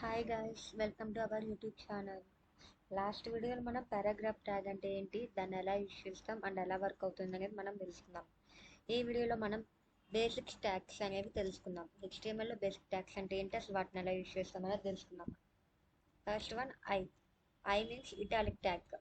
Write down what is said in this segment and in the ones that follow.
Hi guys, welcome to our YouTube channel. Last వీడియోలో మనం paragraph tag అంటే ఏంటి, దాన్ని ఎలా యూజ్ చేస్తాం అండ్ ఎలా వర్క్ అవుతుంది అనేది మనం తెలుసుకుందాం. ఈ వీడియోలో మనం బేసిక్ ట్యాగ్స్ అనేవి తెలుసుకుందాం. HTML లో బేసిక్ ట్యాగ్స్ అంటే ఏంటి, అసలు వాటిని ఎలా యూజ్ చేస్తాం అనేది తెలుసుకుందాం. First one I means italic tag.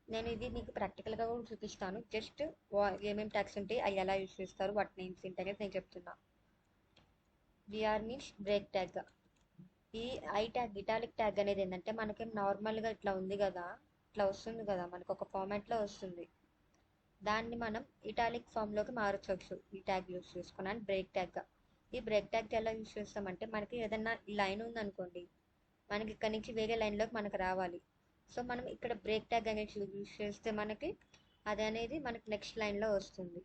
నేను ఇది మీకు ప్రాక్టికల్గా కూడా చూపిస్తాను. జస్ట్ ఏమేమి ట్యాగ్స్ ఉంటాయి, అవి ఎలా యూజ్ చేస్తారు, వాటి నేమ్స్ ఏంటి అనేది నేను చెప్తున్నా. BR means break tag. ఈ ఇటాలిక్ ట్యాగ్ అనేది ఏంటంటే, మనకి నార్మల్గా ఇట్లా ఉంది కదా, ఇట్లా వస్తుంది కదా, మనకు ఒక ఫార్మాట్లో వస్తుంది. దాన్ని మనం ఇటాలిక్ ఫామ్లోకి మార్చవచ్చు ఈ ట్యాగ్ యూస్ చేసుకుని. And break tag. ఈ బ్రేక్ ట్యాగ్ ఎలా యూస్ చేస్తామంటే, మనకి ఏదైనా లైన్ ఉందనుకోండి, మనకి ఇక్కడ నుంచి వేరే లైన్లోకి మనకు రావాలి. సో మనం ఇక్కడ బ్రేక్ ట్యాగ్ అనేది యూస్ చేస్తే మనకి అది అనేది మనకి నెక్స్ట్ లైన్లో వస్తుంది.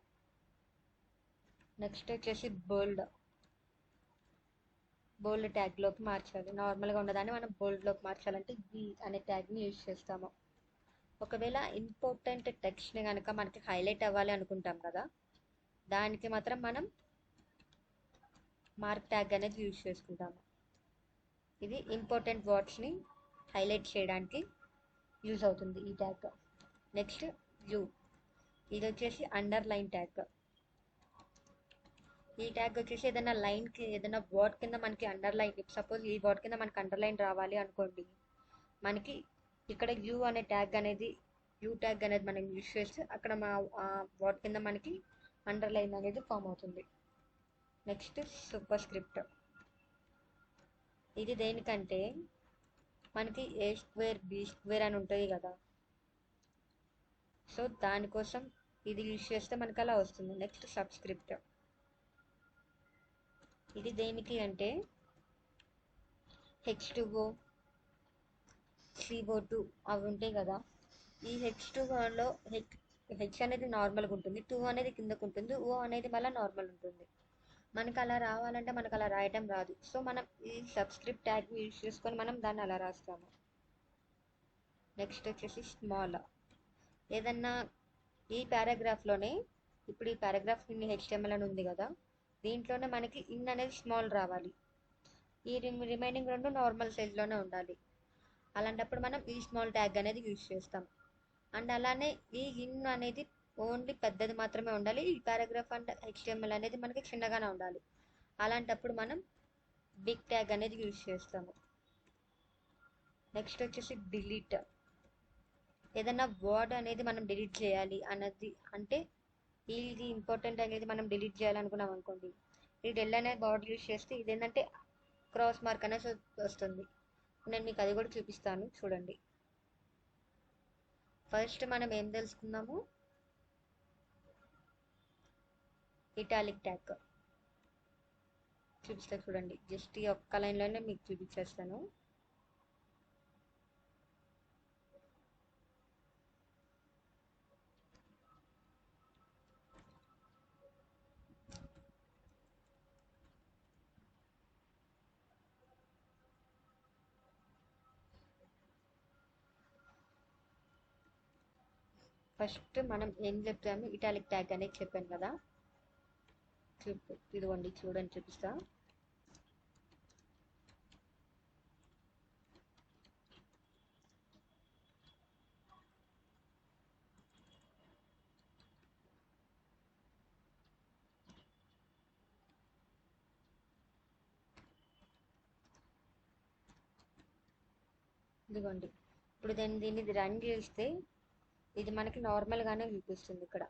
నెక్స్ట్ వచ్చేసి బోల్డ్ ట్యాగ్లోకి మార్చాలి. నార్మల్గా ఉన్నదాన్ని మనం బోల్డ్లోకి మార్చాలంటే ఈ అనే ట్యాగ్ని యూజ్ చేస్తాము. ఒకవేళ ఇంపార్టెంట్ టెక్స్ట్ని కనుక మనకి హైలైట్ అవ్వాలి అనుకుంటాం కదా, దానికి మాత్రం మనం మార్క్ ట్యాగ్ అనేది యూజ్ చేసుకుంటాము. ఇది ఇంపార్టెంట్ వర్డ్స్ని హైలైట్ చేయడానికి యూజ్ అవుతుంది ఈ ట్యాగ్. Next you. ఇది వచ్చేసి అండర్లైన్ ట్యాగ్. ఈ ట్యాగ్ వచ్చేసి ఏదైనా లైన్కి, ఏదైనా వర్డ్ కింద మనకి అండర్లైన్, సపోజ్ ఈ వర్డ్ కింద మనకి అండర్లైన్ రావాలి అనుకోండి, మనకి ఇక్కడ యూ ట్యాగ్ అనేది మనం యూజ్ చేస్తే అక్కడ ఆ వర్డ్ కింద మనకి అండర్లైన్ అనేది ఫామ్ అవుతుంది. Next super script. ఇది దేనికంటే, మనకి A² B² అని ఉంటుంది కదా, సో దానికోసం ఇది యూజ్ చేస్తే మనకి అలా వస్తుంది. Next subscript. ఇది దేనికి అంటే, H2O CO2 అవి ఉంటాయి కదా, ఈ H2Oలో హెచ్ అనేది నార్మల్గా ఉంటుంది, 2 అనేది కిందకు ఉంటుంది, ఓ అనేది మళ్ళీ నార్మల్ ఉంటుంది. మనకు అలా రావాలంటే మనకు అలా రాయటం రాదు. సో మనం ఈ సబ్స్క్రిప్ట్ ట్యాగ్ యూజ్ చేసుకొని మనం దాన్ని అలా రాస్తాము. నెక్స్ట్ వచ్చేసి స్మాల్. ఏదన్నా ఈ పారాగ్రాఫ్లోనే, ఇప్పుడు ఈ పారాగ్రాఫ్ ఇన్ని HTML అని ఉంది కదా, దీంట్లోనే మనకి ఇన్ అనేది స్మాల్ రావాలి. ఈ రిమైనింగ్ రెండు నార్మల్ సైజ్లోనే ఉండాలి. అలాంటప్పుడు మనం ఈ స్మాల్ ట్యాగ్ అనేది యూజ్ చేస్తాం. అండ్ అలానే ఈ ఇన్ అనేది ఓన్లీ పెద్దది మాత్రమే ఉండాలి. ఈ పారాగ్రాఫ్ అండ్ HTML అనేది మనకి చిన్నగానే ఉండాలి. అలాంటప్పుడు మనం బిగ్ ట్యాగ్ అనేది యూజ్ చేస్తాము. నెక్స్ట్ వచ్చేసి డిలీట్. ఏదైనా వర్డ్ అనేది మనం డిలీట్ చేయాలి అన్నది అంటే, ఇది ఇంపార్టెంట్ అనేది మనం డిలీట్ చేయాలనుకున్నాం అనుకోండి, ఈ డెల్ అనే వర్డ్ యూజ్ చేస్తే ఇది ఏంటంటే క్రాస్ మార్క్ అనేది వస్తుంది. నేను మీకు అది కూడా చూపిస్తాను, చూడండి. ఫస్ట్ మనం ఏం తెలుసుకుందాము, ఇటాలిక్ ట్యాగ్ చూపిస్తా చూడండి. జస్ట్ ఈ ఒక్క లైన్లోనే మీకు చూపించేస్తాను. ఫస్ట్ మనం ఏం చెప్తాము, ఇటాలిక్ ట్యాగ్ అనేది చెప్పాను కదా, ఇదిగోండి చూడండి, చూపిస్తా. ఇదిగోండి, ఇప్పుడు దీన్ని రన్ చేస్తే ఇది మనకి నార్మల్గానే చూపిస్తుంది. ఇక్కడ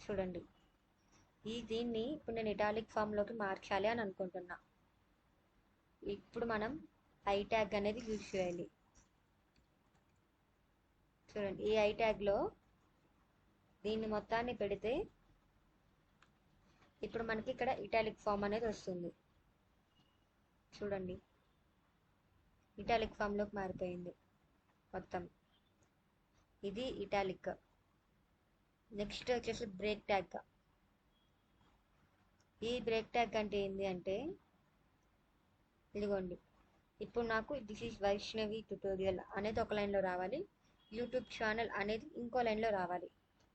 చూడండి, దీన్ని ఇప్పుడు నేను ఇటాలిక్ ఫామ్లోకి మార్చాలి అని అనుకుంటున్నా. ఇప్పుడు మనం ఐ ట్యాగ్ అనేది యూజ్ చేయాలి. చూడండి, ఈ ఐ ట్యాగ్లో దీన్ని మొత్తాన్ని పెడితే ఇప్పుడు మనకి ఇక్కడ ఇటాలిక్ ఫామ్ అనేది వస్తుంది. చూడండి, ఇటాలిక్ ఫామ్లోకి మారిపోయింది మొత్తం. ఇది ఇటాలిక్. నెక్స్ట్ వచ్చేసి బ్రేక్ ట్యాగ్. ఈ బ్రేక్ ట్యాగ్ అంటే ఏంటి అంటే, ఇదిగోండి, ఇప్పుడు నాకు దిస్ ఈజ్ వైష్ణవి ట్యుటోరియల్ అనేది ఒక లైన్లో రావాలి, యూట్యూబ్ ఛానల్ అనేది ఇంకో లైన్లో రావాలి.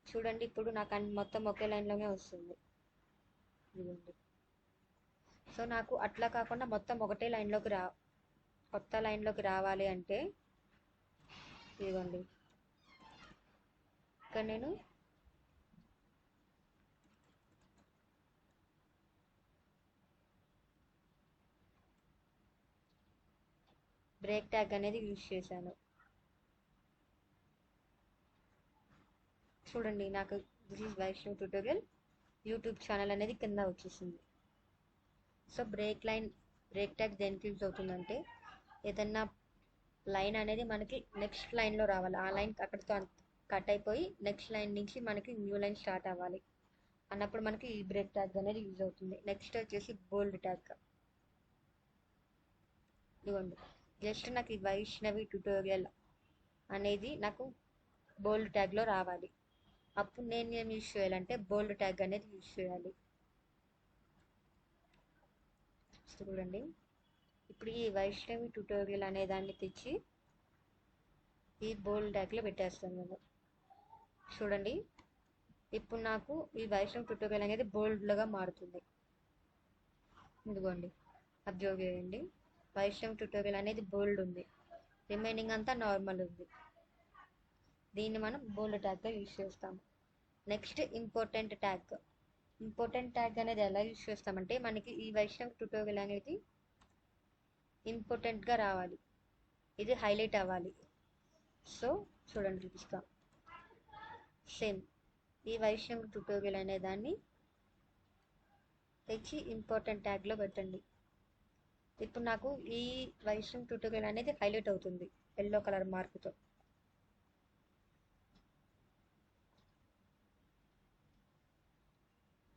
చూడండి, ఇప్పుడు నాకు మొత్తం ఒకే లైన్లోనే వస్తుంది. ఇదిగోండి, సో నాకు అట్లా కాకుండా మొత్తం ఒకటే లైన్లోకి కొత్త లైన్లోకి రావాలి అంటే ఇదిగోండి, ఇక్కడ నేను బ్రేక్ ట్యాగ్ అనేది యూజ్ చేశాను. చూడండి, నాకు this is Vaishnav tutorial YouTube channel అనేది కింద వచ్చేసింది. సో బ్రేక్ ట్యాగ్ దేనికి యూజ్ అవుతుందంటే, ఏదన్నా లైన్ అనేది మనకి నెక్స్ట్ లైన్లో రావాలి, ఆ లైన్ అక్కడితో కట్ అయిపోయి నెక్స్ట్ లైన్ నుంచి మనకి న్యూ లైన్ స్టార్ట్ అవ్వాలి అన్నప్పుడు మనకి ఈ బ్రేక్ ట్యాగ్ అనేది యూజ్ అవుతుంది. నెక్స్ట్ వచ్చేసి బోల్డ్ ట్యాగ్. ఇదిగోండి, జస్ట్ నాకు ఈ వైష్ణవి ట్యూటోరియల్ అనేది నాకు బోల్డ్ ట్యాగ్లో రావాలి. అప్పుడు నేను ఏం యూజ్ చేయాలంటే బోల్డ్ ట్యాగ్ అనేది యూజ్ చేయాలి. చూడండి, ఇప్పుడు ఈ వైష్ణవి ట్యూటోరియల్ అనే దాన్ని తెచ్చి ఈ బోల్డ్ ట్యాగ్లో పెట్టేస్తాను నేను. చూడండి, ఇప్పుడు నాకు ఈ వైష్ణవి ట్యూటోరియల్ అనేది బోల్డ్గా మారుతుంది. ఇదిగోండి, అబ్జర్వ్ చేయండి, వైష్ణవి ట్యూటోరియల్ అనేది బోల్డ్ ఉంది, రిమైనింగ్ అంతా నార్మల్ ఉంది. దీన్ని మనం బోల్డ్ ట్యాగ్గా యూజ్ చేస్తాము. నెక్స్ట్ ఇంపార్టెంట్ ట్యాగ్ అనేది ఎలా యూజ్ చేస్తామంటే, మనకి ఈ వైష్ణవ్ ట్యూటోరియల్ అనేది ఇంపార్టెంట్గా రావాలి, ఇది హైలైట్ అవ్వాలి. సో చూడండి, చూపిస్తా. సేమ్ ఈ వైష్ణవ్ ట్యూటోరియల్ అనే దాన్ని తెచ్చి ఇంపార్టెంట్ ట్యాగ్లో పెట్టండి. ఇప్పుడు నాకు ఈ వైష్ణవ్ ట్యూటోరియల్ అనేది హైలైట్ అవుతుంది ఎల్లో కలర్ మార్కుతో.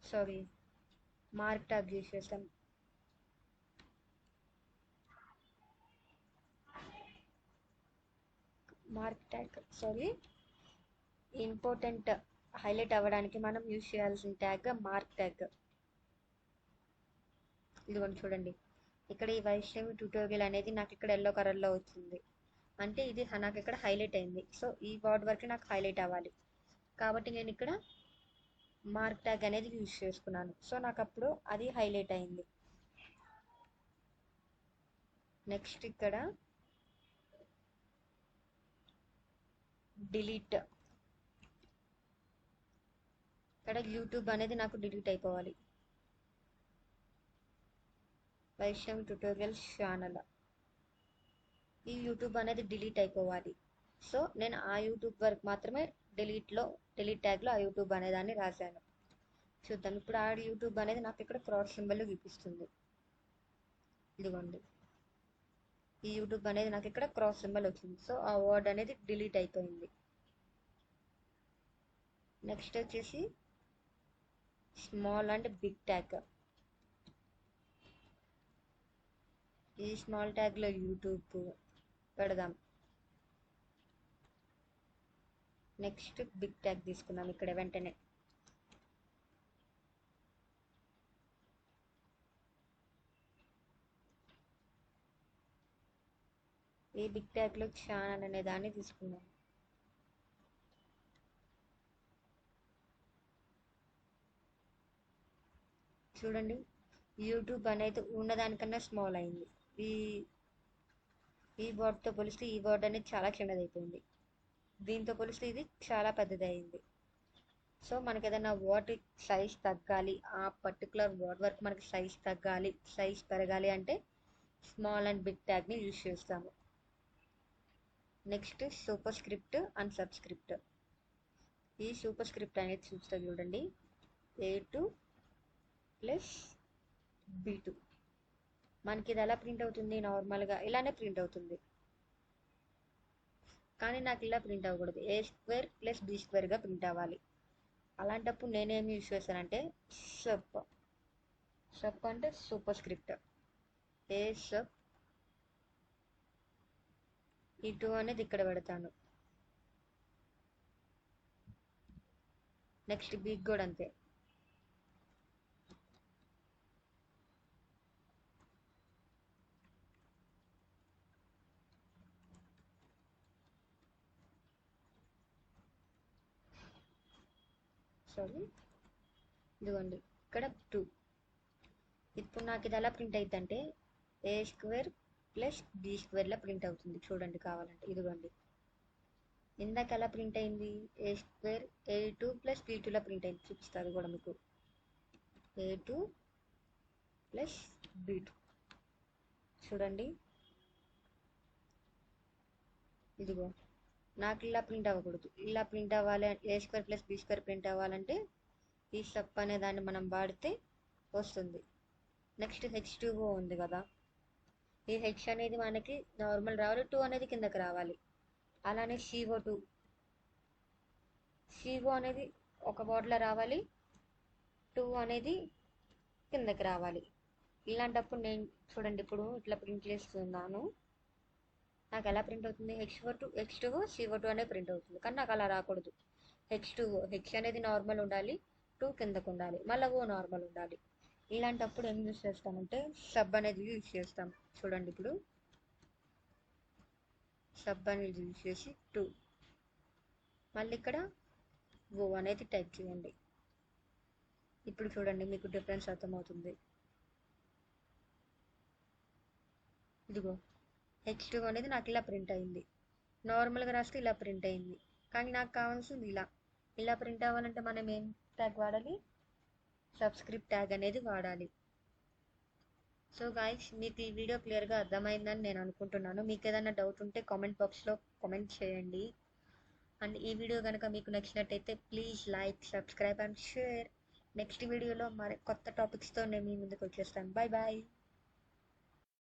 సారీ, మార్క్ ట్యాగ్ యూజ్ చేస్తాం. ఇంపార్టెంట్ హైలైట్ అవ్వడానికి మనం యూజ్ చేయాల్సిన ట్యాగ్ మార్క్ ట్యాగ్. ఇదిగోండి, చూడండి, ఇక్కడ ఈ వైష్ణవి ట్యూటోరియల్ అనేది నాకు ఇక్కడ ఎల్లో కలర్లో వచ్చింది, అంటే ఇది నాకు ఇక్కడ హైలైట్ అయింది. సో ఈ వర్డ్ వరకు నాకు హైలైట్ అవ్వాలి కాబట్టి నేను ఇక్కడ మార్క్ ట్యాగ్ అనేది యూజ్ చేసుకున్నాను. సో నాకు అప్పుడు అది హైలైట్ అయింది. నెక్స్ట్ ఇక్కడ డిలీట్, ఇక్కడ యూట్యూబ్ అనేది నాకు డిలీట్ అయిపోవాలి. వైష్ణవి ట్యూటోరియల్ ఛానల్, ఈ యూట్యూబ్ అనేది డిలీట్ అయిపోవాలి. సో నేను ఆ యూట్యూబ్ వరకు మాత్రమే డిలీట్ ట్యాగ్లో ఆ యూట్యూబ్ అనేదాన్ని రాశాను. చూద్దాం, ఇప్పుడు ఆ యూట్యూబ్ అనేది నాకు ఇక్కడ క్రాస్ సింబల్ చూపిస్తుంది. ఇదిగోండి, ఈ యూట్యూబ్ అనేది నాకు ఇక్కడ క్రాస్ సింబల్ వచ్చింది. సో ఆ వర్డ్ అనేది డిలీట్ అయిపోయింది. నెక్స్ట్ వచ్చేసి స్మాల్ అండ్ బిగ్ ట్యాగ్. ఈ స్మాల్ ట్యాగ్లో యూట్యూబ్ పెడదాం. నెక్స్ట్ బిగ్ ట్యాగ్ తీసుకున్నాం ఇక్కడ వెంటనే. ఈ బిగ్ ట్యాగ్లో ఛానల్ అనే దాన్ని తీసుకున్నాం. చూడండి, యూట్యూబ్ అనేది ఉన్నదానికన్నా స్మాల్ అయింది. ఈ వర్డ్తో పోలిస్తే ఈ వర్డ్ అనేది చాలా చిన్నదైపోయింది, దీంతో పోలిస్తే ఇది చాలా పెద్దది అయింది. సో మనకి ఏదైనా వర్డ్ సైజ్ తగ్గాలి, ఆ పర్టికులర్ వర్డ్ వరకు మనకి సైజ్ తగ్గాలి, సైజ్ పెరగాలి అంటే స్మాల్ అండ్ బిగ్ ట్యాగ్ని యూజ్ చేస్తాము. Next super script and subscript. ఈ సూపర్ స్క్రిప్ట్ అనేది చూస్తే చూడండి, A2 ప్లస్ B2. మనకి ఇది ఎలా ప్రింట్ అవుతుంది, నార్మల్గా ఇలానే ప్రింట్ అవుతుంది, కానీ నాకు ఇలా ప్రింట్ అవ్వకూడదు, A² ప్లస్ B²గా ప్రింట్ అవ్వాలి. అలాంటప్పుడు నేనేమి యూజ్ చేస్తానంటే సబ్ అంటే సూపర్ స్క్రిప్ట్, ఏ సబ్ ఈ 2 అనేది ఇక్కడ పెడతాను. నెక్స్ట్ బిగ్ కూడా అంతే. సారీ, ఇదిగోండి, ఇక్కడ 2. ఇప్పుడు నాకు ఇది ఎలా ప్రింట్ అవుతుందంటే ఏ స్క్వేర్ ప్లస్ బి స్క్వేర్లో ప్రింట్ అవుతుంది. చూడండి కావాలంటే, ఇదిగోండి. ఇందాక ఎలా ప్రింట్ అయింది? ఏ స్క్వేర్ A2 ప్లస్ B2లో ప్రింట్ అయింది. చూపిస్తారు కూడా మీకు. A2 ప్లస్ B2 చూడండి. ఇదిగో, నాకు ఇలా ప్రింట్ అవ్వకూడదు. ఇలా ప్రింట్ అవ్వాలి, A square plus B square print అవ్వాలంటే ఈ సబ్ అనే దాన్ని మనం వాడితే వస్తుంది. నెక్స్ట్ H2O ఉంది కదా, ఈ హెచ్ అనేది మనకి నార్మల్ రావాలి, 2 అనేది కిందకి రావాలి. అలానే CO2 అనేది ఒక బాటిల్లో రావాలి, 2 అనేది కిందకి రావాలి. ఇలాంటప్పుడు నేను చూడండి, ఇప్పుడు ఇట్లా ప్రింట్ చేస్తున్నాను. నాకు ఎలా ప్రింట్ అవుతుంది? H2O CO2 అనేది ప్రింట్ అవుతుంది. కానీ నాకు అలా రాకూడదు. H2O హెచ్ అనేది నార్మల్ ఉండాలి, 2 కిందకు ఉండాలి, మళ్ళీ O నార్మల్ ఉండాలి. ఇలాంటప్పుడు ఏం యూజ్ చేస్తామంటే సబ్ అనేది యూజ్ చేస్తాం. చూడండి, ఇప్పుడు సబ్ అనేది యూజ్ చేసి 2, మళ్ళీ ఇక్కడ O అనేది టైప్ చేయండి. ఇప్పుడు చూడండి, మీకు డిఫరెన్స్ అర్థమవుతుంది. ఇదిగో, H2 అనేది నాకు ఇలా ప్రింట్ అయింది. నార్మల్గా రాస్తే ఇలా ప్రింట్ అయింది. కానీ నాకు కావాల్సింది ఇలా ప్రింట్ అవ్వాలంటే మనం ఏం ట్యాగ్ వాడాలి? సబ్స్క్రిప్ట్ ట్యాగ్ అనేది వాడాలి. సో గాయ్స్, మీకు ఈ వీడియో క్లియర్గా అర్థమైందని నేను అనుకుంటున్నాను. మీకు ఏదైనా డౌట్ ఉంటే కామెంట్ బాక్స్లో కామెంట్ చేయండి. అండ్ ఈ వీడియో కనుక మీకు నచ్చినట్టయితే please like, subscribe and share. Next వీడియోలో మరి కొత్త టాపిక్స్తో నేను మీ ముందుకు వచ్చేస్తాను. Bye bye.